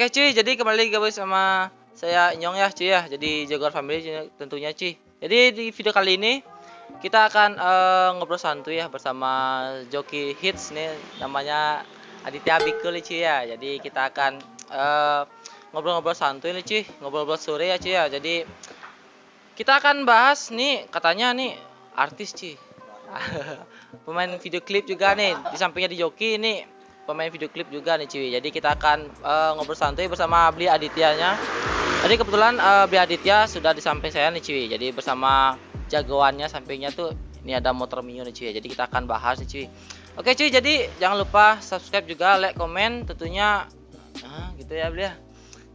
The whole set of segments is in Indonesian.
Oke cuy, jadi kembali gabung sama saya Inyong ya cuy ya. Jadi Jaguar Family tentunya cuy. Jadi di video kali ini kita akan ngobrol santuy ya bersama joki hits nih, namanya Aditya Bikul nih cuy ya. Jadi kita akan ngobrol-ngobrol santuy nih cuy, ngobrol-ngobrol sore ya cuy ya. Jadi kita akan bahas nih, katanya nih artis cuy. Pemain video klip juga nih, di sampingnya di joki ini pemain video klip juga nih cuy. Jadi kita akan ngobrol santuy bersama Bli Adityanya. Jadi kebetulan Bli Aditya sudah di samping saya nih cuy. Jadi bersama jagoannya sampingnya tuh ini ada motor Mio nih cuy. Jadi kita akan bahas nih cuy. Oke cuy, jadi jangan lupa subscribe juga, like, komen tentunya. Gitu ya Bli ya.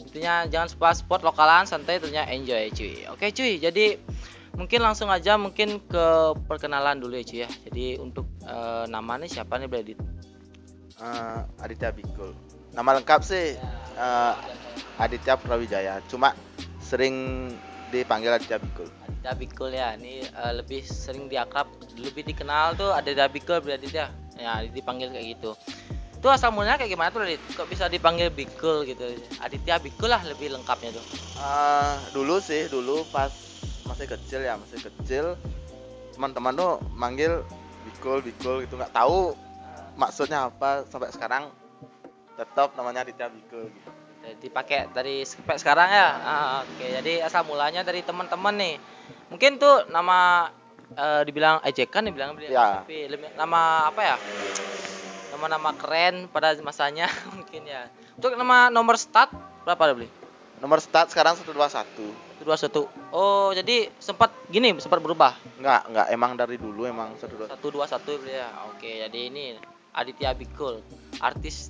Tentunya jangan lupa sport lokalan santai, tentunya enjoy cuy. Oke cuy, jadi mungkin langsung aja mungkin ke perkenalan dulu ya cuy ya. Jadi untuk namanya siapa nih Bli Aditya? Aditya Bikul. Nama lengkap sih Aditya Prawijaya. Cuma sering dipanggil Aditya Bikul. Aditya Bikul ya. Ini lebih sering diakrab, lebih dikenal tuh Aditya Bikul berarti ya. Ya, dipanggil kayak gitu. Itu asal mulanya kayak gimana tuh, Adit? Kok bisa dipanggil Bikul gitu? Aditya Bikul lah lebih lengkapnya tuh. Dulu pas masih kecil, teman-teman tuh manggil Bikul gitu, nggak tahu maksudnya apa, sampai sekarang tetap namanya Aditya Bikul gitu. Dipakai dari sampai sekarang ya. Oke, jadi asal mulanya dari teman-teman nih. Mungkin tuh nama dibilang ejekan dibilang Ya. tapi nama apa ya? Nama-nama keren pada masanya mungkin ya. Untuk nama nomor start berapa beli? Nomor start sekarang 121. 121. Oh, jadi sempat berubah. Enggak, emang dari dulu emang 121. 121 beli ya. Oke, jadi ini Aditya Bikul, artis.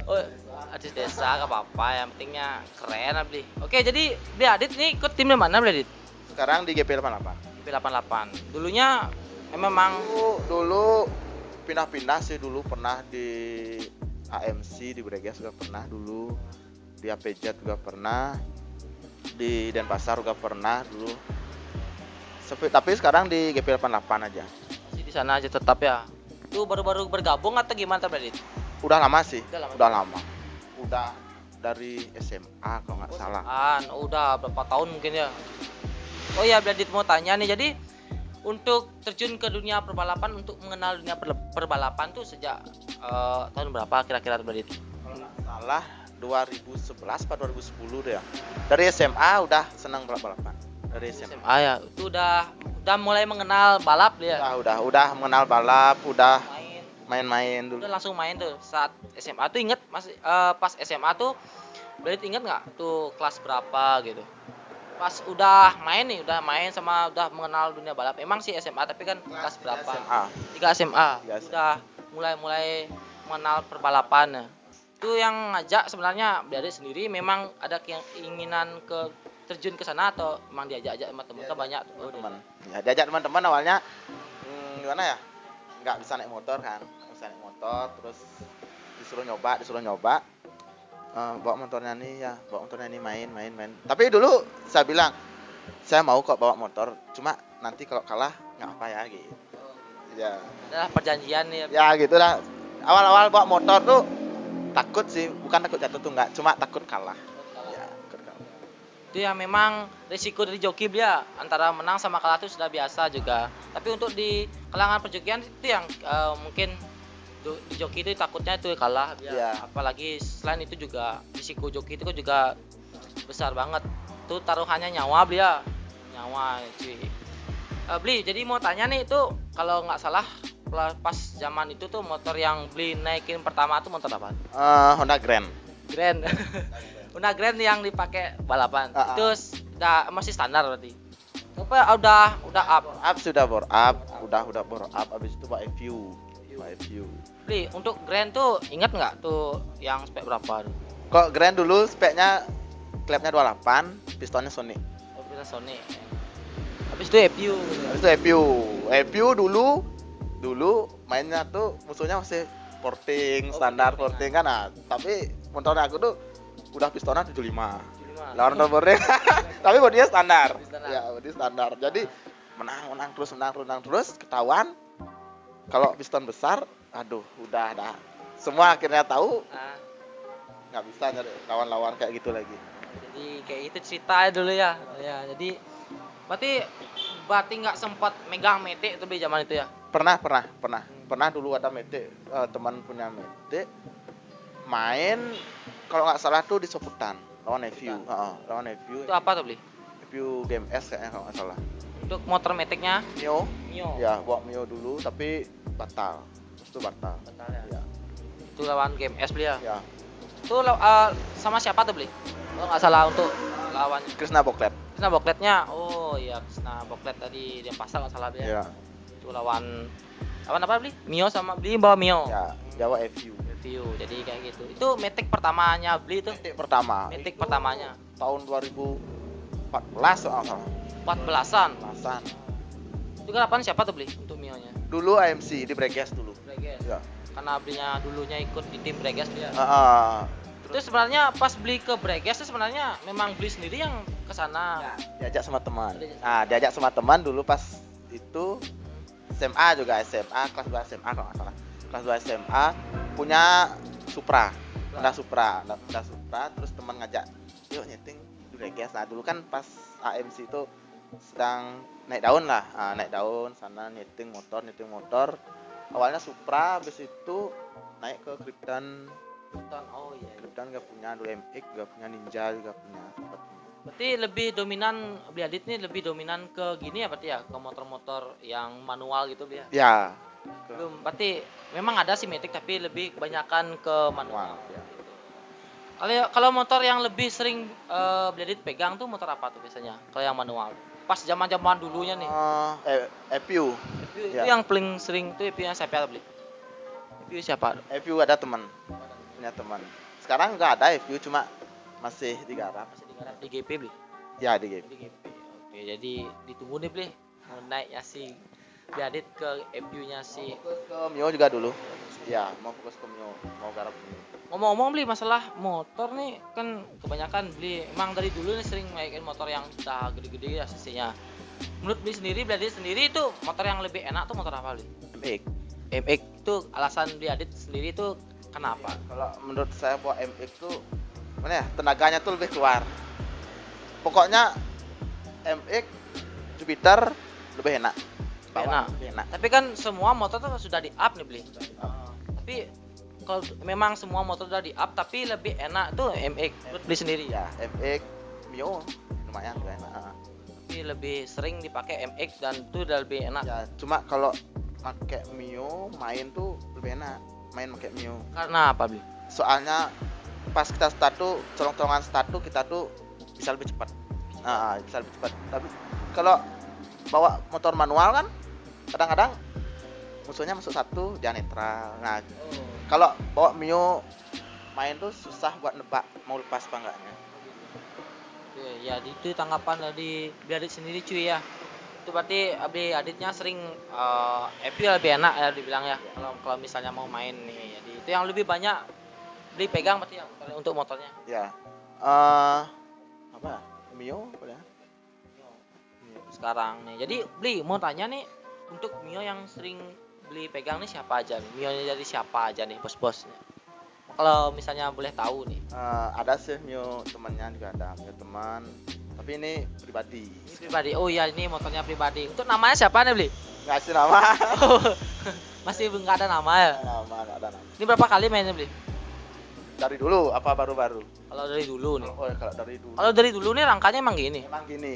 Oh, artis desa gak apa-apa, yang pentingnya keren lah beli. Oke, jadi Bli Adit nih ikut timnya mana Bli Adit? Sekarang di GP88. GP88. Dulunya memang Dulu pindah-pindah sih, dulu pernah di AMC di Bregas juga pernah, dulu di APJ juga pernah, di Denpasar juga pernah dulu. Tapi sekarang di GP88 aja. masih di sana aja tetap ya. Itu baru-baru bergabung atau gimana Bli Adit? Udah lama sih. Udah lama. Udah dari SMA kalau nggak salah. Udah berapa tahun mungkin ya. Oh ya, Bli Adit mau tanya nih, jadi untuk terjun ke dunia perbalapan, untuk mengenal dunia perbalapan tuh sejak tahun berapa kira-kira Bli Adit? Kalau nggak salah 2011 atau 2010 deh ya. Dari SMA udah senang balap-balapan. Dari SMA. Ya, itu udah mulai mengenal balap dia. Udah mengenal balap, udah main-main dulu. Udah langsung main tuh saat SMA tuh, inget masih pas SMA tuh berarti inget nggak tuh kelas berapa gitu? Pas udah main sama udah mengenal dunia balap. Emang sih SMA tapi kan kelas berapa? SMA. 3 SMA. 3 SMA. Udah mulai mengenal perbalapan. Itu yang ngajak sebenarnya dari sendiri, memang ada keinginan terjun ke sana atau emang diajak-ajak sama teman? Kan banyak teman. Ya, diajak teman-teman awalnya gimana ya? Nggak bisa naik motor kan. Bisa naik motor, terus disuruh nyoba. Bawa motornya nih main. Tapi dulu saya bilang, saya mau kok bawa motor, cuma nanti kalau kalah nggak apa ya gitu. Ya. Adalah perjanjian nih. Ya gitu lah. Awal-awal bawa motor tuh takut sih, bukan takut jatuh tuh nggak, cuma takut kalah. Ya, takut kalah. Itu yang memang risiko dari joki dia, antara menang sama kalah itu sudah biasa juga. Tapi untuk di kalangan perjokian itu yang mungkin di joki itu takutnya itu kalah dia. Ya. Apalagi selain itu juga risiko joki itu juga besar banget. Itu taruhannya nyawa dia. Nyawa cuy. Bli, jadi mau tanya nih, itu kalau nggak salah pas zaman itu tuh motor yang Bli naikin pertama tuh motor apa? Honda Grand. Honda Grand yang dipakai balapan. Itu masih standar berarti. Apa udah up? Sudah bore up, udah bore up, habis itu Pak FU. Bli, untuk Grand tuh ingat nggak tuh yang spek berapa? Kok Grand dulu speknya klepnya 28, pistonnya Sony. Oh, kita Sony. Habis itu FU. FU dulu mainnya tuh musuhnya masih porting, standar porting kan. Nah, tapi motornya aku tuh udah pistonnya 75. Lawan porting. Tapi bodinya standar. Ya, bodi standar. Jadi menang terus ketahuan kalau piston besar, aduh udah dah. Semua akhirnya tahu nggak bisa nyari lawan-lawan kayak gitu lagi. Jadi kayak itu ceritanya dulu ya. Ya, jadi berarti nggak sempat megang metik tuh di zaman itu ya. Pernah dulu ada metik, teman punya metik main kalau nggak salah tuh di Soputan lawan FU. Lawan FU. Itu apa tuh beli? FU Game S kayaknya kalau nggak salah. Untuk motor metiknya Mio. Mio. Ya, bawa Mio dulu tapi batal. Terus itu batal. Batal ya. Ya. Itu lawan game S beli ya. Ya. Itu sama siapa tuh beli? Kalau nggak salah untuk lawannya. Krishna Boklet. Krisna Bokletnya. Oh iya, Krisna Boklet tadi dia pasang nggak salah beli. Ya. Itu lawan apa beli? Mio sama beli bawa Mio. Ya, Jawa FU. Review. Jadi kayak gitu. Itu metik pertamanya beli itu. Metik pertama. Metik Itu pertamanya. tahun 2014 soalnya. 14-an. 14-an. Itu kapan siapa tuh beli untuk Mio-nya? Dulu AMC di Breges dulu. Breges. Ya. Karena belinya dulunya ikut di tim Breges dia. Terus Itu sebenarnya pas beli ke Breges itu sebenarnya memang beli sendiri yang ke sana. diajak sama teman. Nah, diajak sama teman dulu pas itu SMA juga, SMA kelas 2 SMA kalau nggak salah. Kelas 2 SMA punya Supra. Honda Supra terus teman ngajak, "Yuk nyeting di Breges." Nah, dulu kan pas AMC itu sedang naik daun lah. Nah, naik daun sana nyeting motor. Awalnya Supra, habis itu naik ke Krypton. Oh iya. Krypton gak punya, dulu MX gak punya, Ninja juga punya. Berarti lebih dominan beli Adit nih lebih dominan ke gini ya berarti ya ke motor-motor yang manual gitu beli ya. Ya, Belum, berarti memang ada sih Matic tapi lebih kebanyakan ke manual. manual. Ya. Kalau motor yang lebih sering beli Adit pegang tuh motor apa tuh biasanya? Kalau yang manual. Pas zaman-zaman dulunya nih. FU. Itu ya. yang paling sering tuh FU-nya siapa beli? FU siapa? FU ada teman, punya teman. Sekarang nggak ada FU, cuma masih digarap. Masih digarap di GP beli. Ya, di game. Di GP. Oke, jadi ditunggu nih beli. Mau naiknya si beli Adit ke FU-nya si. Fokus ke Mio juga dulu. Ya, mau fokus ke Mio, mau garap Mio. Ngomong-ngomong beli masalah motor nih kan kebanyakan beli emang dari dulu nih sering naikin motor yang udah gede-gede ya cc-nya. Menurut beli sendiri, beli Adit sendiri itu motor yang lebih enak tuh motor apa beli? MX. MX itu alasan beli Adit sendiri itu kenapa? Kalau menurut saya buat MX tuh mana ya, tenaganya tuh lebih keluar. Pokoknya MX Jupiter lebih enak. Enak. Lebih enak. Tapi kan semua motor tuh sudah di up nih beli. Tapi kalau memang semua motor sudah di up tapi lebih enak tuh MX menurut beli sendiri ya. Ya, MX Mio lumayan lebih enak. Tapi lebih sering dipakai MX dan itu udah lebih enak. Ya, cuma kalau pakai Mio main tuh lebih enak. Main pakai Mio. Karena apa beli? Soalnya pas kita start tuh, colong-colongan start tuh kita tuh bisa lebih cepat. Bisa lebih cepat. Tapi kalau bawa motor manual kan kadang-kadang musuhnya masuk satu dia netral. Nah, kalau bawa Mio main tuh susah buat nebak mau lepas apa enggaknya. Ya itu tanggapan dari beli Adit sendiri cuy ya. Itu berarti beli Aditnya sering FU lebih enak ya dibilang ya. Kalau misalnya mau main nih, jadi itu yang lebih banyak beli pegang berarti ya untuk motornya. Ya. Apa? Mio apa ya? Sekarang nih. Jadi beli mau tanya nih untuk Mio yang sering beli pegang nih siapa aja nih? Mio-nya dari siapa aja nih bos-bosnya? Kalau misalnya boleh tahu nih. Ada sih Mio temannya juga ada, Mio teman. Tapi ini pribadi. Ini pribadi. Oh iya ini motornya pribadi. Untuk namanya siapa nih beli? Nggak kasih nama. Masih nggak ada nama ya? Nggak ada nama. Ini berapa kali mainnya beli? Dari dulu apa baru-baru? Kalau dari dulu nih. Kalau dari dulu. Kalau dari dulu nih rangkanya emang gini.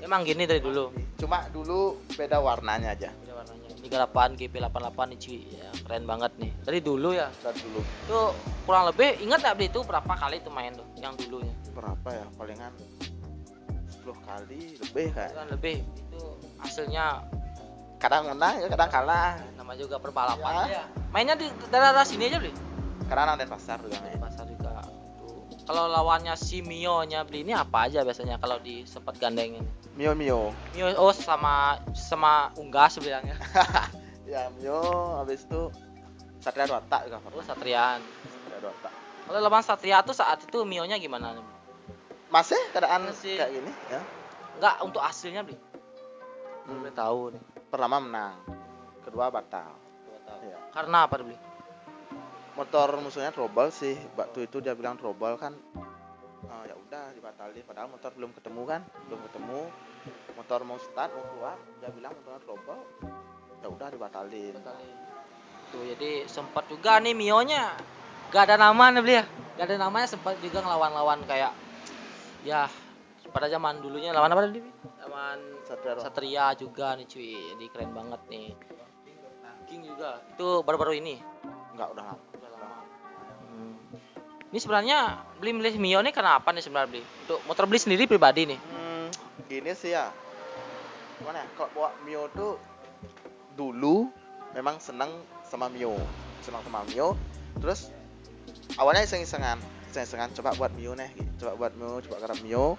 Emang gini. Dari dulu. Cuma dulu beda warnanya aja. Beda warnanya. Ini garapan GP88 nih cuy. Ya, keren banget nih. Dari dulu ya. Dari dulu. Itu kurang lebih ingat nggak beli itu berapa kali tuh main tuh yang dulunya? Berapa ya? Palingan 10 kali lebih kan. Kan lebih. Itu hasilnya Kadang menang, kadang kalah. nama juga perbalapan Ya. ya. Mainnya di daerah sini aja beli. Kadang ada pasar juga. Di pasar juga. Tuh. Kalau lawannya si Mio-nya beli ini apa aja biasanya kalau di sempat gandengin? Mio. Mio sama unggas bilangnya. Ya Mio, habis itu Satria Dwata juga. Oh Satrian. Satria Dwata. Kalau lawan Satria tuh saat itu Mio-nya gimana? Masih keadaan Masih. kayak gini ya. Enggak untuk hasilnya beli. Boleh tahu nih. Pertama menang, kedua batal. 2 tahun. Iya. Karena apa beli? motor musuhnya trouble sih. Waktu itu dia bilang trouble kan. Ya udah dibatalin. Padahal motor belum ketemu kan, belum ketemu. Motor mau start mau keluar, dia bilang motornya trouble. Ya udah dibatalin. Tuh jadi sempat juga nih Mio-nya gak ada nama nih beli ya. Gak ada namanya, sempat juga ngelawan-lawan kayak ya pada zaman dulunya lawan apa tadi? Zaman Satria juga nih cuy. Jadi keren banget nih. King juga. Itu baru-baru ini. Enggak, udah lama. Ini sebenarnya beli Mio nih kenapa nih sebenarnya beli? Untuk motor beli sendiri pribadi nih. Gini sih ya. Gimana ya? Kalau bawa Mio tuh dulu memang senang sama Mio. Terus awalnya iseng-isengan coba buat Mio nih, coba garap Mio.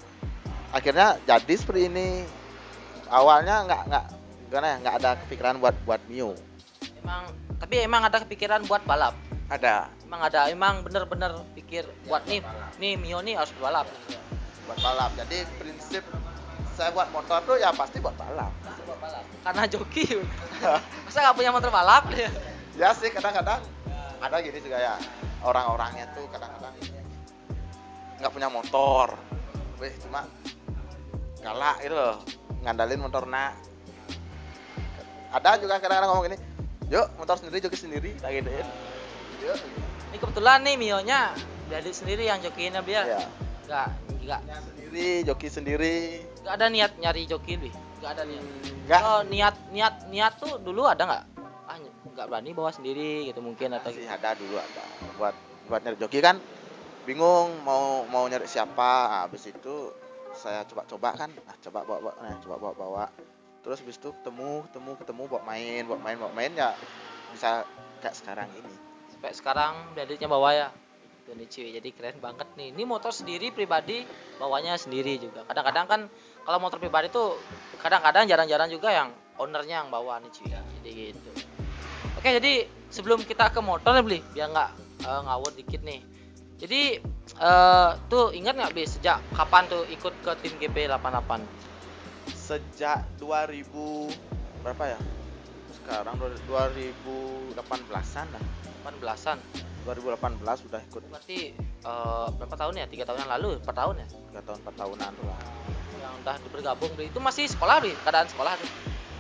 Akhirnya jadi seperti ini. Awalnya nggak ada kepikiran buat Mio. Emang ada kepikiran buat balap. Ada. Emang bener-bener pikir buat nih Mio nih harus balap. Buat balap. Jadi prinsip saya buat motor tuh ya pasti buat balap. Karena joki. Masa nggak punya motor balap ya? Ya sih, kadang-kadang ada gini juga ya. Orang-orangnya tuh kadang-kadang nggak punya motor. Cuma galak gitu loh, ngandalin motornya. Ada juga kadang-kadang ngomong gini, yuk motor sendiri, joki sendiri, kayak gitu ya. Yuk. Ini kebetulan nih Mio-nya dari sendiri yang jokiinnya biar. Ya. Enggak. Sendiri, joki sendiri. Enggak ada niat nyari joki lebih. Enggak ada niat. Enggak. Oh, niat tuh dulu ada enggak? Enggak berani bawa sendiri gitu mungkin atau sih ada dulu ada. Buat nyari joki kan bingung mau nyari siapa. Habis itu saya coba kan. Coba bawa. Terus habis itu ketemu bawa main ya bisa kayak sekarang ini. Sampai sekarang dadanya bawa ya. Itu nih cuy, jadi keren banget nih. Ini motor sendiri pribadi bawanya sendiri juga. Kadang-kadang kan kalau motor pribadi tuh kadang-kadang jarang-jarang juga yang ownernya yang bawa nih cuy. Jadi gitu. Oke, jadi sebelum kita ke motor nih beli, biar nggak ngawur dikit nih. Jadi tuh ingat nggak beli sejak kapan tuh ikut ke tim GP88? Sejak 2000 berapa ya? Sekarang 2018-an lah. 18-an. 2018 sudah ikut. Berarti berapa tahun ya? 3 tahun yang lalu? 4 tahun ya? 3 tahun 4 tahunan lah. Yang udah bergabung beli. Itu masih sekolah beli? Keadaan sekolah tuh?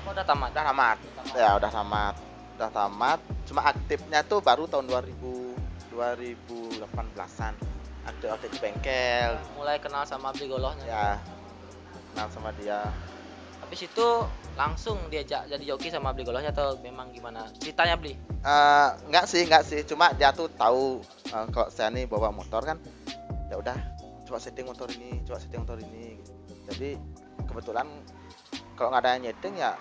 Apa udah tamat? Udah tamat. Ya udah tamat. Cuma aktifnya tuh baru tahun 2018-an. Aktif di bengkel. Mulai kenal sama beli golohnya. Ya. Kenal sama dia. Habis itu langsung diajak jadi joki sama beli golohnya atau memang gimana? Ceritanya beli? Enggak sih. Cuma dia tuh tahu kalau saya nih bawa motor kan. Ya udah, coba setting motor ini. Jadi kebetulan kalau nggak ada yang nyeting ya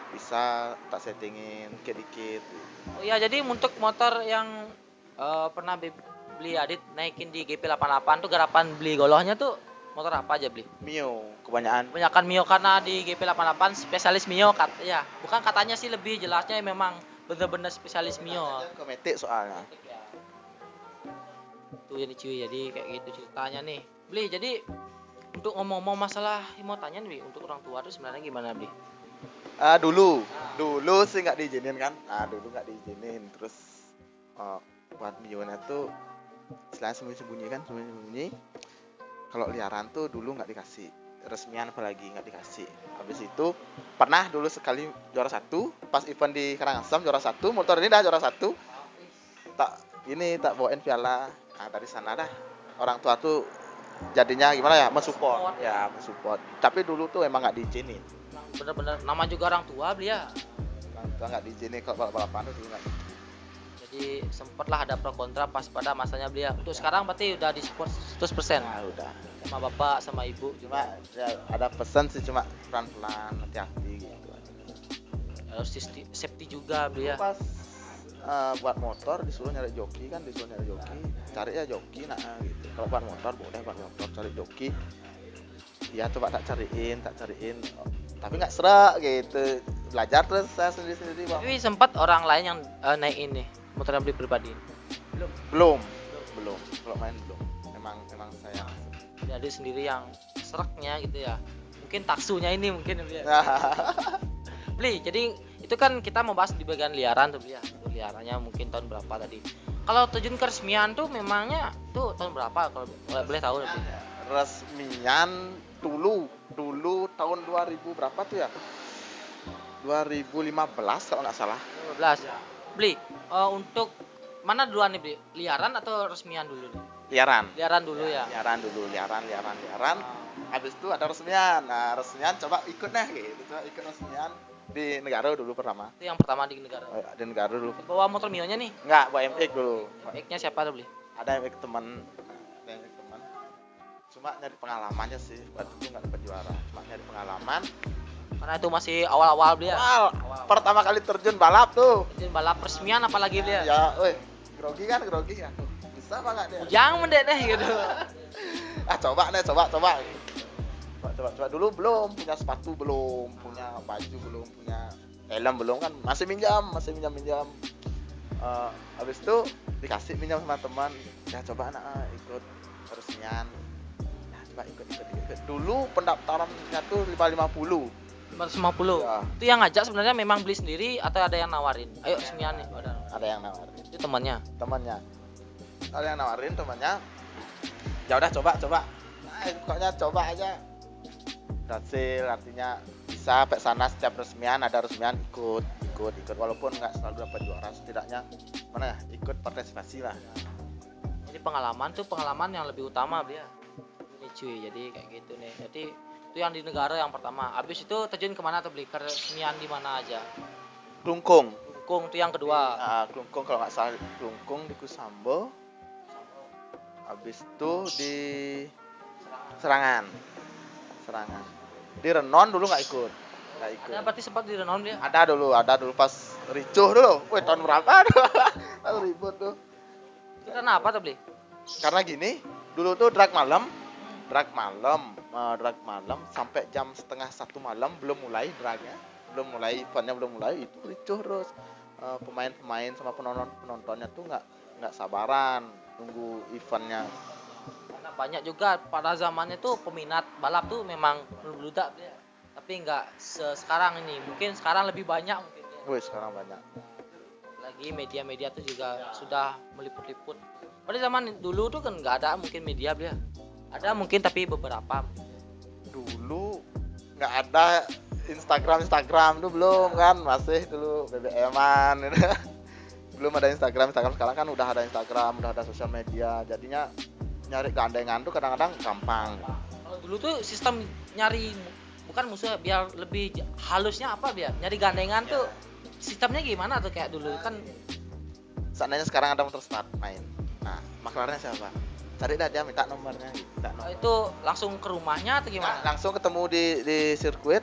bisa tak settingin dikit-dikit. Oh iya, jadi untuk motor yang pernah beli Adit naikin di GP88 tuh garapan beli golohnya tuh motor apa aja beli? Mio kebanyakan Mio karena di GP88 spesialis Mio ya. Bukan katanya sih, lebih jelasnya memang bener-bener spesialis Mio. Kometik soalnya. Tuh jadi cuy, jadi kayak gitu ceritanya nih. Beli, jadi untuk ngomong-ngomong masalah mau tanya nih, untuk orang tua tuh sebenarnya gimana beli? Dulu sih nggak diizinin kan. Dulu nggak diizinin. Terus buat Mio-nya tuh selain sembunyi-sembunyi. Kalau liaran tuh dulu nggak dikasih, resmian apalagi nggak dikasih. Habis itu pernah dulu sekali juara 1 pas event di Karangasem, juara 1 motor ini dah juara 1. Tak bawain piala. Dari sana dah orang tua tuh jadinya gimana ya, mensupport. Tapi dulu tuh emang nggak diizinin. Bener-bener nama juga orang tua beli ya. Orang tua nggak diizinin kalau balapan tuh nggak. Jadi sempatlah ada pro kontra pas pada masanya beliau. Untuk sekarang berarti udah di support 100%. Udah. Sama bapak sama ibu. Cuma ya, ada pesan sih, cuma pelan-pelan, hati-hati gitu. Harus safety juga beliau. Pas buat motor disuruh nyari joki, cari ya joki gitu. Kalau buat motor boleh cari joki. Ya coba tak cariin. Tapi nggak serak gitu. Belajar terus saya sendiri Bang. Tapi sempat orang lain yang naikin nih motor yang beli pribadi. Belum. Kalau main belum. Memang saya. Jadi sendiri yang seraknya gitu ya. Mungkin taksunya ini mungkin ya. Beli. Jadi itu kan kita mau bahas di bagian liaran tuh ya. Liarannya mungkin tahun berapa tadi. Kalau terjun ke resmian tuh memangnya tuh tahun berapa kalau boleh tahu lebih? Resmian dulu tahun 2000 berapa tuh ya? 2015 kalau nggak salah. 12. Beli untuk mana duluan nih, Bli? Liaran atau resmian dulu nih? Liaran. Liaran dulu ya. Liaran dulu, liaran. Habis itu ada resmian. Nah, resmian coba ikut deh gitu. Coba ikut resmian di negara dulu pertama. Itu yang pertama di negara. Di negara dulu. Bawa motor Mio-nya nih. Enggak, bawa MX dulu. MX-nya siapa tuh, Bli? Ada MX teman. Cuma nyari pengalamannya sih. Waktu itu nggak dapat juara. Cuma nyari pengalaman. Karena itu masih awal-awal, Bli ya. Pertama kali terjun balap tuh. Terjun balap resmian apalagi, Bli ya. Ya, grogi ya. Bisa apa nggak dia? Jangan mendek deh gitu. Coba. Dulu belum punya sepatu, belum punya baju, belum punya helm, belum kan masih minjam. Habis itu dikasih minjam sama teman. Ya coba anak ikut resmian. Ya coba ikut. Dulu pendaftarannya tuh 550. 550. Ya. Itu yang ngajak sebenarnya memang beli sendiri atau ada yang nawarin? Ayo resmian nih. Ada yang nawarin. Itu temannya. Ada yang nawarin temannya. Ya udah coba. Pokoknya coba aja. Berhasil, artinya bisa sampai sana setiap resmian ada resmian ikut walaupun nggak selalu dapat juara, setidaknya mana ya ikut partisipasi lah. Jadi pengalaman yang lebih utama dia. Ini cuy, jadi kayak gitu nih. Jadi itu yang di negara yang pertama. Habis itu terjun kemana tuh, beli resmian di mana aja? Klungkung Itu yang kedua. Klungkung kalau nggak salah, Klungkung di Kusambo. Habis itu di Serangan. Di Renon dulu nggak ikut. Ada berarti sempat di Renon dia? Ada dulu pas ricuh dulu. Tahun berapa? Tahun ribut tuh. Karena apa tuh, beli? Karena gini, dulu tuh drag malam sampai jam setengah 1 malam belum mulai dragnya, eventnya belum mulai, itu ricuh terus. Pemain-pemain sama penontonnya tuh nggak sabaran nunggu eventnya. Karena banyak juga pada zamannya tuh peminat balap tuh memang beludak ya. Tapi nggak sekarang ini. Mungkin sekarang lebih banyak mungkin ya. Sekarang banyak. Lagi media-media tuh juga sudah meliput-liput. Pada zaman dulu tuh kan nggak ada mungkin media dia. Ada mungkin tapi beberapa. Dulu nggak ada Instagram tuh belum kan, masih dulu BBM-an. Belum ada Instagram sekarang kan udah ada Instagram, udah ada sosial media, jadinya nyari gandengan tuh kadang-kadang gampang. Kalau dulu tuh sistem nyari bukan musuh, biar lebih halusnya apa, biar nyari gandengan tuh sistemnya gimana tuh kayak dulu kan. Seandainya sekarang ada motor start main, nah maklarnya siapa, cari dah, dia minta nomornya. Itu langsung ke rumahnya atau gimana? Langsung ketemu di sirkuit,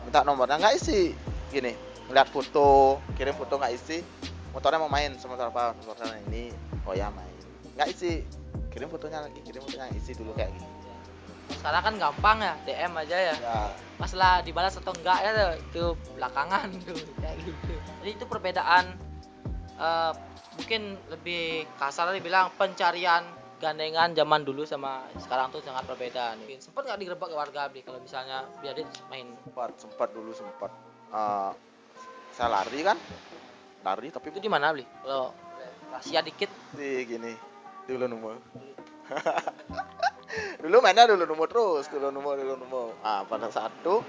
minta nomornya, nggak isi gini, ngeliat foto, kirim foto nggak isi, motornya mau main semotor apa, motornya ini, oh ya main, nggak isi, kirim fotonya isi dulu kayak gitu. Sekarang kan gampang ya, DM aja ya. Masalah dibalas atau enggak ya itu belakangan tuh kayak gitu. Jadi itu perbedaan mungkin lebih kasar dibilang pencarian gandengan zaman dulu sama sekarang tuh sangat berbeda. Mungkin sempat nggak digerebek ke warga, Bli, kalau misalnya biarin main? Sempat dulu. Saya lari tapi itu di mana, Bli? Kalau rahasia dikit di gini dulu nomor. Dulu mainnya dulu nomor terus, dulu nomor. Pada saat itu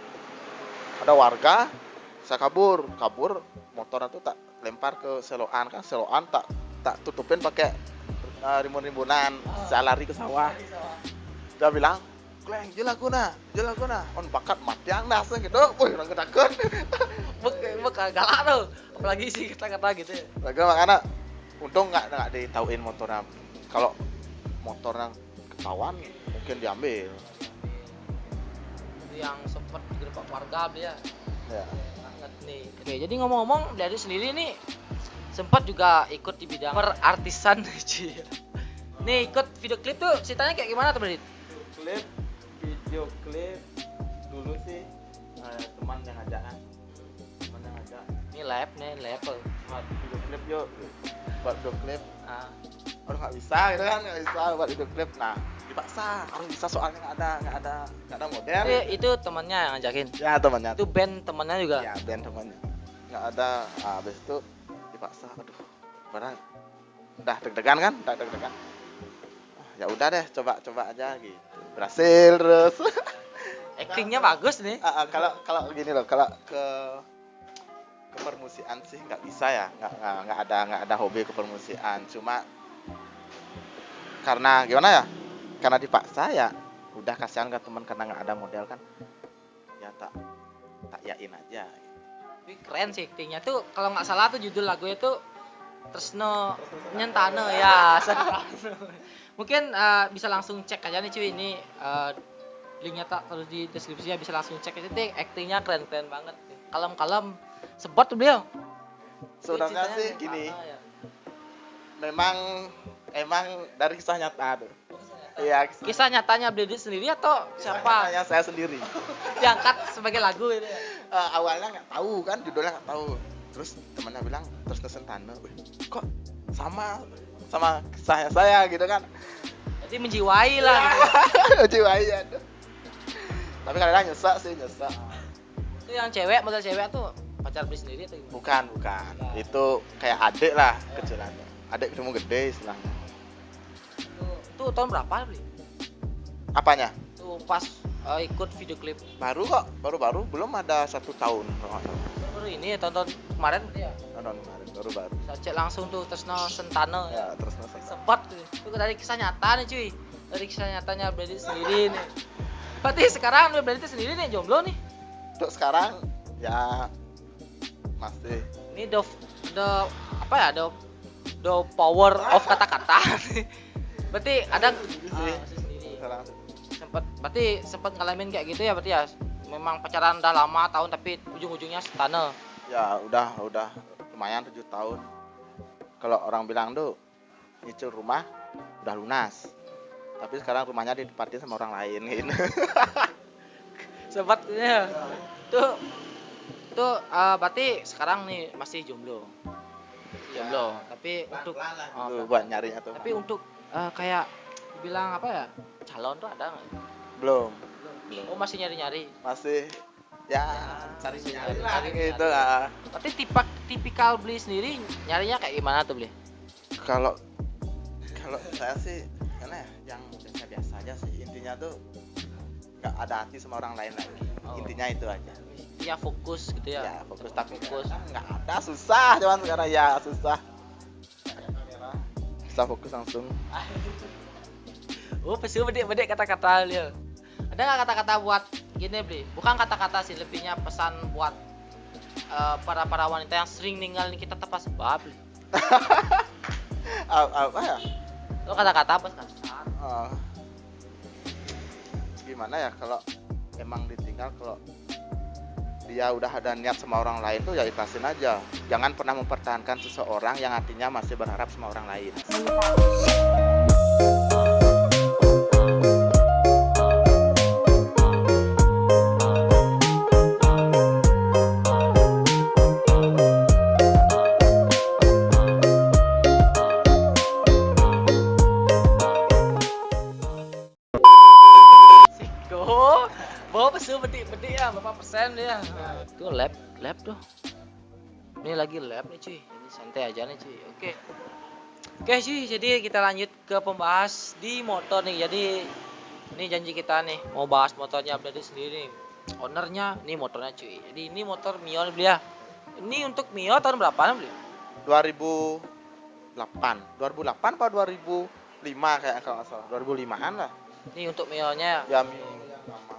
ada warga, saya kabur, motornya tuh tak lempar ke seloan tak tutupin pakai rimbun-rimbunan. Saya lari ke sawah. Dia bilang, "Kleng, jual aku na. On bakat mati yang langsung gitu." Wih, orang takut. bek galak tuh, apalagi sih kata-kata gitu ya. Makanya untung nggak ditauin motornya. Kalau motornya ketahuan mungkin diambil. Itu yang sempat digerebek warga, Bli ya. Ya. Banget nih. Oke, jadi ngomong-ngomong dari sendiri nih sempat juga ikut di bidang perartisan. Nih ikut video klip tuh ceritanya kayak gimana tuh, Bli? Video klip dulu sih teman yang ngajak. Ini lab buat Video klip yuk. Buat video klip. Orang nggak bisa buat video klip. Nah, dipaksa harus bisa, soalnya nggak ada model. Itu temannya yang ngajakin. Ya, temannya. Itu band temannya juga. Ya, band temannya. Nggak ada. Habis itu dipaksa. Aduh, berat. udah deg-degan kan, udah deg-degan. Ya udah deh, coba aja gitu. Berhasil terus. Actingnya bagus nih. Kalau gini loh, kalau ke permusikan sih nggak bisa ya, nggak ada hobi ke permusikan. Cuma karena gimana ya? Karena dipaksa ya. Udah kasihan kan teman karena nggak ada model kan. Ya tak yain aja. Tapi keren sih actingnya tuh. Kalau nggak salah tuh judul lagunya tuh Tresno Nyentane ya. Mungkin bisa langsung cek aja nih cuy, ini linknya tak terus di deskripsinya, bisa langsung cek aja deh. Actingnya keren banget, kalem sebot tuh beliau. Sebenarnya sih gini, ya. emang dari kisah nyata tuh. Iya, Kisah nyatanya beliau sendiri atau siapa? Kisah saya sendiri. Diangkat sebagai lagu itu ya. Awalnya nggak tahu kan, judulnya nggak tahu. Terus temannya bilang terus Sentane, kok sama kisah saya gitu kan. Jadi menjiwai lah gitu. Menjiwai ya. Tapi kadang nyesek. Itu yang cewek, model cewek tuh pacar beli sendiri atau gimana? Bukan. Itu kayak adik lah kecilannya. Adik ketemu gede istilahnya. Tuh tahun berapa beli? Apanya? Tuh pas ikut video klip. Baru kok, baru belum ada 1 tahun kalau nggak salah. Baru ini tahun kemarin berarti ya? Tahun kemarin baru. Saya cek langsung tuh Tresno Sentane. Ya, terus nasi. Sebat tuh. Itu dari kisah nyata nih cuy. Dari kisah nyatanya Bradit sendiri nih. Berarti sekarang Bradit sendiri nih jomblo nih. Untuk sekarang ya masih. Ini the apa ya? The power of kata-kata. Berarti ada masih sendiri. Berarti sempat ngalamin kayak gitu ya berarti ya. Memang pacaran udah lama tahun tapi ujung-ujungnya Sentane. Ya udah lumayan 7 tahun. Kalau orang bilang tuh nyicil rumah udah lunas. Tapi sekarang rumahnya ditempatin sama orang lain gitu. Sobatnya. Tuh berarti sekarang nih masih jomblo. Jomblo, tapi untuk buat nyarinya tuh. Tapi untuk kayak dibilang apa ya? Calon tuh ada nggak? Belum. Oh, masih nyari-nyari. Masih ya cari gitu nyari. lah. Berarti tipikal beli sendiri nyarinya kayak gimana tuh beli? Kalau saya sih karena yang biasa-biasa aja sih, intinya tuh nggak ada hati sama orang lain lagi. Intinya itu aja. Ya fokus gitu ya. Ya fokus, tapi fokus. Nggak ada, susah cuman sekarang ya susah fokus langsung. Oh, pasti bedek kata-kata dia. Ada nggak kata-kata buat gini beli? Bukan kata-kata sih, lebihnya pesan buat para wanita yang sering ninggalin kita tanpa sebab beli. Apa ya? Lo kata-kata apa kan? Gimana ya, kalau emang ditinggal, kalau dia udah ada niat sama orang lain tuh ya ikhlasin aja. Jangan pernah mempertahankan seseorang yang artinya masih berharap sama orang lain. Bawa pesu bedik ya, berapa persen dia? Tuh lab tuh. Ini lagi lab nih cuy. Ini santai aja nih cuy. Oke cuy, jadi kita lanjut ke pembahas di motor nih. Jadi ini janji kita nih mau bahas motornya Bradit sendiri nih. Ownernya, ini motornya cuy. Jadi ini motor Mio nih beli ya. Ini untuk Mio tahun berapa nih beli? 2008 apa 2005 kayak kalau nggak salah. 2005-an lah. Ini untuk Mio-nya ya.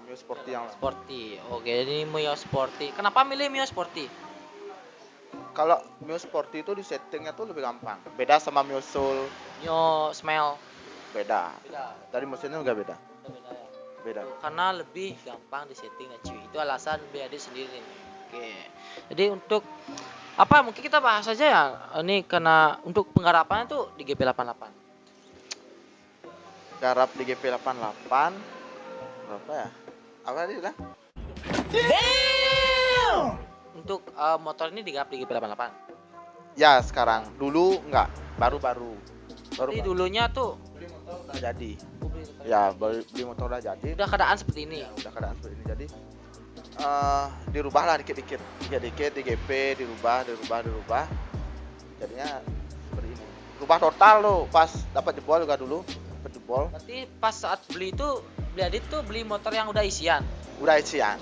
Mio Sporty yang Sporty. Oke, ini Mio Sporty. Kenapa milih Mio Sporty? Kalau Mio Sporty itu di settingnya tuh lebih gampang. Beda sama Mio Soul. Mio Smell. Beda. Dari mesinnya juga beda. Beda. Karena lebih gampang di setting ya cuy. Itu alasan Bradit sendiri nih. Oke. Jadi untuk apa mungkin kita bahas aja ya. Ini karena untuk penggarapannya tuh di GP88. Garap di GP88 berapa ya? Apa tadi bilang? Untuk motor ini digarap di GP88. Ya sekarang, dulu enggak, baru-baru. Jadi dulunya tuh beli motor udah jadi. Ya beli motor udah jadi. Udah keadaan seperti ini. Ya, udah keadaan seperti ini. Jadi dirubah lah dikit-dikit di GP dirubah. Jadinya seperti ini. rubah total tuh pas dapat jebol juga dulu, dapat jebol. Berarti pas saat beli itu beli Adit tuh beli motor yang udah isian. Udah isian.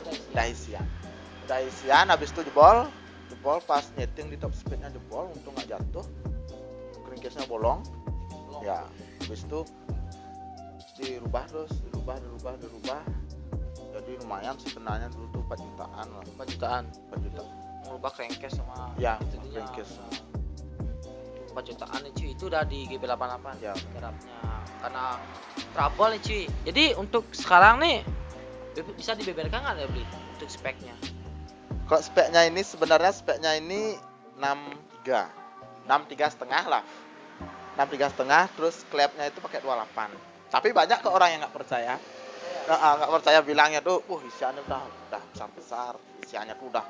Habis itu jebol pas nyeting di top speednya jebol, untung nggak jatuh, crankcase-nya bolong. Ya, habis itu dirubah, jadi lumayan sih kenanya dulu tuh 4 jutaan lah. 4 jutaan. 4 juta. Merubah crankcase sama Ya, itunya. crankcase. 4 jutaan nih cuy, itu udah di GP88 Ya. garapnya karena trouble nih cuy. Jadi untuk sekarang nih bisa dibeberkan nggak ya beli untuk speknya? Kalau speknya ini sebenarnya 63 setengah lah. 63,5 terus klepnya itu pakai 28. Tapi banyak ke orang yang nggak percaya. Nggak percaya bilangnya tuh, isiannya udah besar, isiannya tuh udah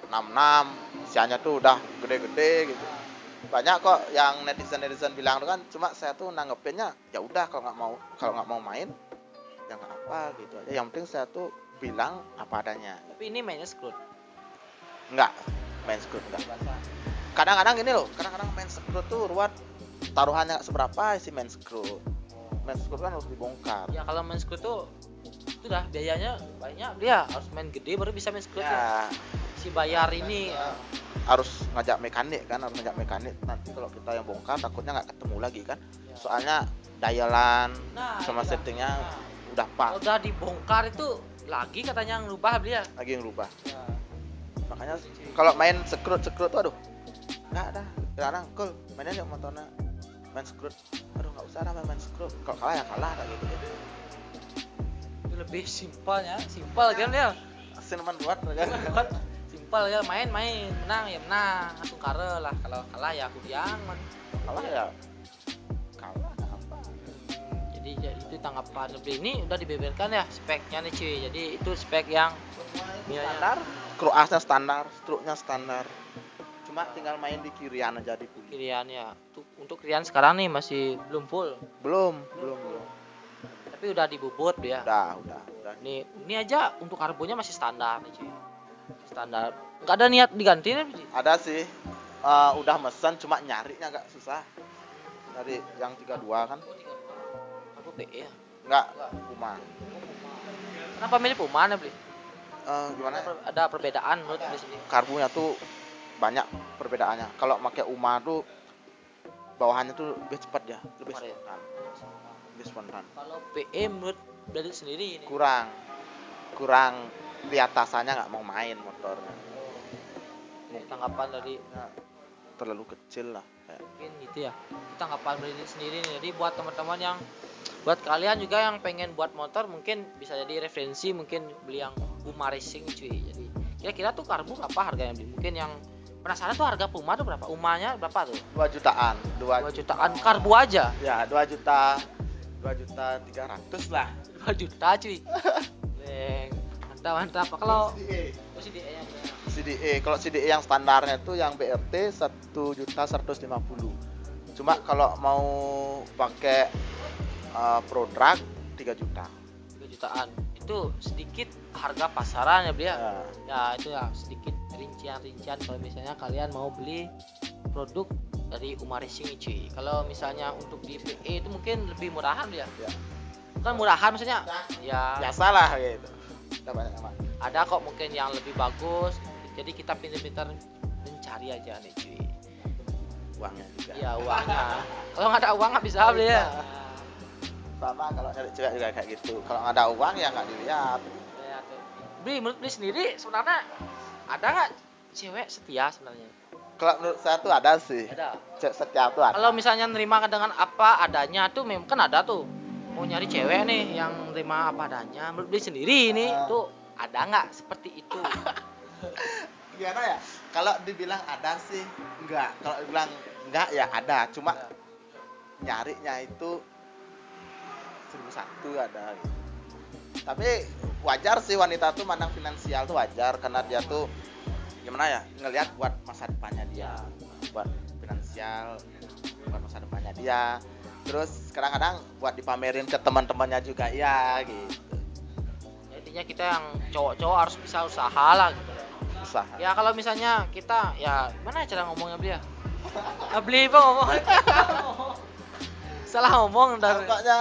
66, isiannya tuh udah gede-gede gitu. Banyak kok yang netizen bilang tuh kan, cuma saya tuh nanggepinnya ya udah kalau nggak mau main ya nggak apa gitu aja. Yang penting saya tuh bilang apa adanya. Tapi ini mainnya screw. Enggak, main screw enggak. Kadang-kadang gini loh, kadang-kadang main screw tuh ruwet, taruhannya nggak seberapa isi main screw. Main screw kan harus dibongkar. Ya kalau main screw tuh itu dah biayanya banyak, dia harus main gede baru bisa main screw Ya, si bayar ini harus ngajak mekanik. Nanti kalau kita yang bongkar takutnya nggak ketemu lagi kan. Ya. Soalnya dialan sama iya. settingnya Nah, udah pas. kalau udah dibongkar itu lagi katanya ngerubah dia. Lagi yang rubah. Ya. Makanya kalau main screw tuh aduh nggak ada. Kadang cool mainnya yuk motornya main screw. Aduh nggak usah main screw. Kalau kalah ya kalah kayak gitu. Itu lebih simpel kan ya. Cinnamon buat kan. Simpel ya, main menang ya menang langsung kare lah, kalau kalah ya aku yang Kalah ya kalah nggak apa. jadi itu tanggapan lebih ini udah dibeberkan ya speknya nih cuy. Jadi itu spek yang Standar, kru asnya standar, struknya standar. Cuma tinggal main di kirian aja di kiri. kirian ya. Untuk kirian sekarang nih masih belum full, Belum. tapi udah dibubut dia. Udah. Ini aja untuk karbonnya masih standar nih cuy. Standar. Nggak ada niat diganti nih. Ada sih. Udah mesen cuma nyarinya agak susah. Dari yang 32 kan? Karbo PE ya. Enggak, Puma. Kenapa milih Puma nih beli? Gimana? Ada perbedaan menurut di sini. Karbunya tuh banyak perbedaannya. Kalau pakai Uma tuh bawahannya tuh lebih cepat ya, lebih spontan. Kalau PE menurut dari sendiri ini Kurang di atasannya nggak mau main motornya. tanggapan dari Terlalu kecil lah. mungkin gitu ya. Tanggapan dari diri sendiri nih. Jadi buat teman-teman yang buat kalian juga yang pengen buat motor mungkin bisa jadi referensi, mungkin beli yang Puma Racing cuy. Jadi kira-kira tuh karbu berapa harganya beli? Mungkin yang penasaran tuh harga Puma tuh berapa? Umanya berapa tuh? 2 jutaan. 2 jutaan karbu aja. Ya, 2 juta 300 lah. 2 juta cuy. Leng, mantap. Kalau CDE-nya CDE, kalau CDE yang standarnya itu yang BRT 1.150.000. Cuma kalau mau pakai produk 3 juta. 3 jutaan. Itu sedikit harga pasaran ya beli ya. Ya, Ya itu ya sedikit rincian kalau misalnya kalian mau beli produk dari Uma Racing nih, cuy. Kalau misalnya untuk di PE itu mungkin lebih murahan dia. Ya. Bukan murahan maksudnya. Ya biasalah gitu. Udah banyak amat. ada kok mungkin yang lebih bagus. Jadi kita pintar-pintar mencari aja nih, cuy. Uangnya juga. Iya uangnya. Kalau nggak ada uang nggak bisa beli ya. Sama kalau nyari cewek juga kayak gitu. Kalau nggak ada uang ya nggak dilihat. Menurut beli sendiri sebenarnya ada nggak cewek setia sebenarnya? Kalau menurut saya tuh ada sih. Ada. Cewek setia tuh ada. Kalau misalnya nerima dengan apa adanya tuh memang kan ada tuh. Mau nyari cewek nih yang nerima apa adanya, menurut beli sendiri ini tuh ada nggak seperti itu? Gimana ya? Kalau dibilang ada sih enggak. Kalau dibilang enggak ya ada. Cuma nyarinya itu 1001 ada gitu. Tapi wajar sih wanita tuh mandang finansial tuh wajar karena dia tuh gimana ya ngelihat buat masa depannya dia, buat finansial, buat masa depannya dia. Terus kadang-kadang buat dipamerin ke teman-temannya juga ya gitu. Ya, intinya kita yang cowok-cowok harus bisa usaha lah gitu. Usaha. Ya kalau misalnya kita ya gimana cara ngomongnya dia? Beli bang ngomong. Salah ngomong dari. Pokoknya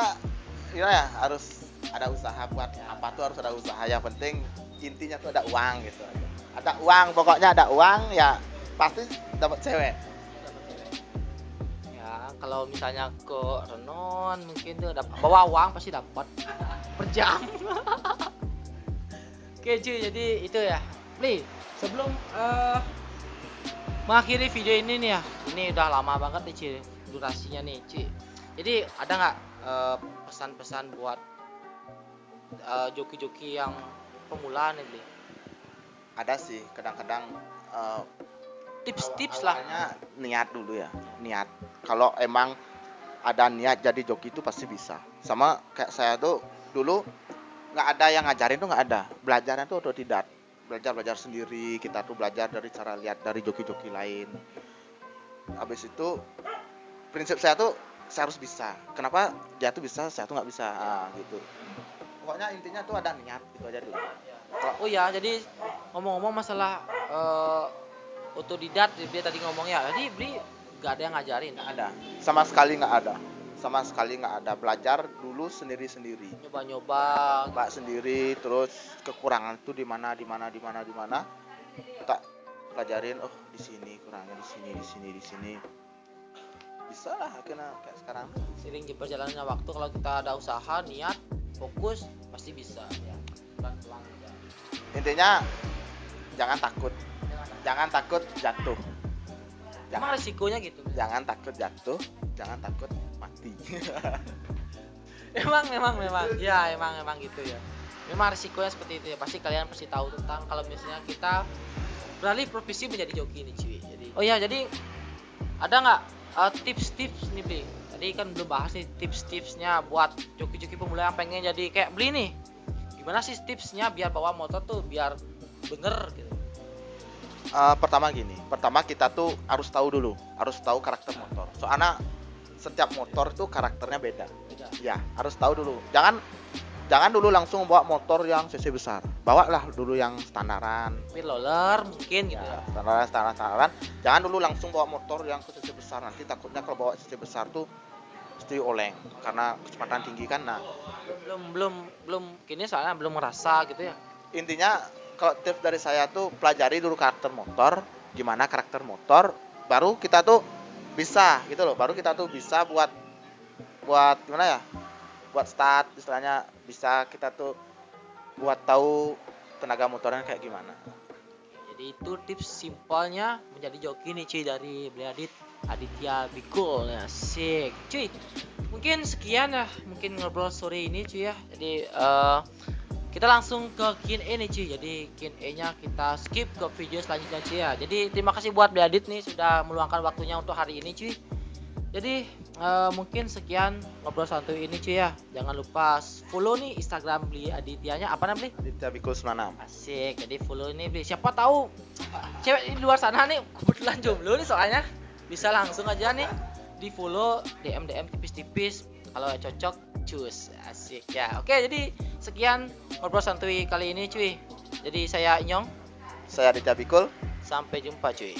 gimana ya, harus ada usaha buat apa tuh, harus ada usaha. Yang penting intinya tuh ada uang gitu. Ada uang, pokoknya ada uang ya pasti dapat cewek. Ya kalau misalnya ke Renon mungkin tuh bawa uang pasti dapat per jam. Oke cuy, jadi itu ya. Beli sebelum mengakhiri video ini nih ya, ini udah lama banget nih cuy durasinya nih cuy. Jadi ada nggak pesan-pesan buat joki-joki yang pemula nih Bli? Ada sih, kadang-kadang Tips-tips lah. awalnya niat dulu ya, niat. Kalau emang ada niat jadi joki itu pasti bisa. Sama kayak saya tuh dulu nggak ada yang ngajarin tuh, nggak ada. Belajarnya tuh otodidak. Belajar sendiri, kita tuh belajar dari cara lihat dari joki-joki lain. Habis itu prinsip saya tuh saya harus bisa. Kenapa dia tuh bisa, saya tuh nggak bisa, gitu. Pokoknya intinya tuh ada niat, itu aja dulu. Oh ya, jadi ngomong-ngomong masalah otodidak dia tadi ngomongnya. Jadi Bli nggak ada yang ngajarin. Nggak ada, sama sekali nggak ada. Sama sekali nggak ada. Belajar dulu sendiri-sendiri. Nyoba-nyoba. Mbak sendiri, terus kekurangan tuh di mana, tak pelajarin. Oh, di sini kurangnya, di sini. Bisa lah akhirnya kayak sekarang. Sering berjalannya waktu, kalau kita ada usaha, niat, fokus, pasti bisa ya. Pelan-pelan aja. Intinya jangan takut jatuh. Emang resikonya gitu. Jangan takut jatuh, jangan takut mati. memang ya, emang gitu ya. Memang risikonya seperti itu ya. Pasti kalian pasti tahu tentang kalau misalnya kita beralih profesi menjadi joki nih cuy. Jadi oh ya, jadi ada nggak tips-tips nih Bli? Tadi kan belum bahas nih tips-tipsnya buat joki-joki pemula yang pengen jadi kayak Bli nih. Gimana sih tipsnya biar bawa motor tuh biar bener gitu? Pertama kita tuh harus tahu karakter motor. Soalnya setiap motor tuh karakternya beda. Ya, harus tahu dulu. Jangan dulu langsung bawa motor yang cc besar. Bawalah dulu yang standaran. Wheel roller mungkin gitu ya. Standaran. Jangan dulu langsung bawa motor yang ke cc besar. Nanti takutnya kalau bawa cc besar tuh pasti oleng karena kecepatan tinggi kan. Nah, belum kini soalnya belum merasa gitu ya. Intinya kalau tips dari saya tuh pelajari dulu karakter motor, gimana karakter motor, baru kita tuh bisa gitu loh. Baru kita tuh bisa buat gimana ya? Buat start istilahnya, bisa kita tuh buat tahu tenaga motornya kayak gimana. Jadi itu tips simpelnya menjadi joki nih cuy dari Bli Aditya Bikul ya, asik cuy. Mungkin sekian ya, mungkin ngobrol sore ini cuy ya. Jadi kita langsung ke Q&A nih cuy. Jadi Q&A nya kita skip ke video selanjutnya cuy ya. Jadi terima kasih buat Bli Adit nih sudah meluangkan waktunya untuk hari ini cuy. Jadi mungkin sekian ngobrol santuy ini cuy ya. Jangan lupa follow nih Instagram Bli Adityanya, apa namanya Bli? Aditya Bikul 96. Asik, jadi follow ini Bli. Siapa tahu cewek di luar sana nih kebetulan jomblo nih soalnya, bisa langsung aja nih di follow, DM tipis-tipis. Kalau cocok cus, asik ya. Oke, jadi sekian ngobrol santuy kali ini cuy. Jadi saya Inyong, Saya Aditya Bikul. sampai jumpa cuy.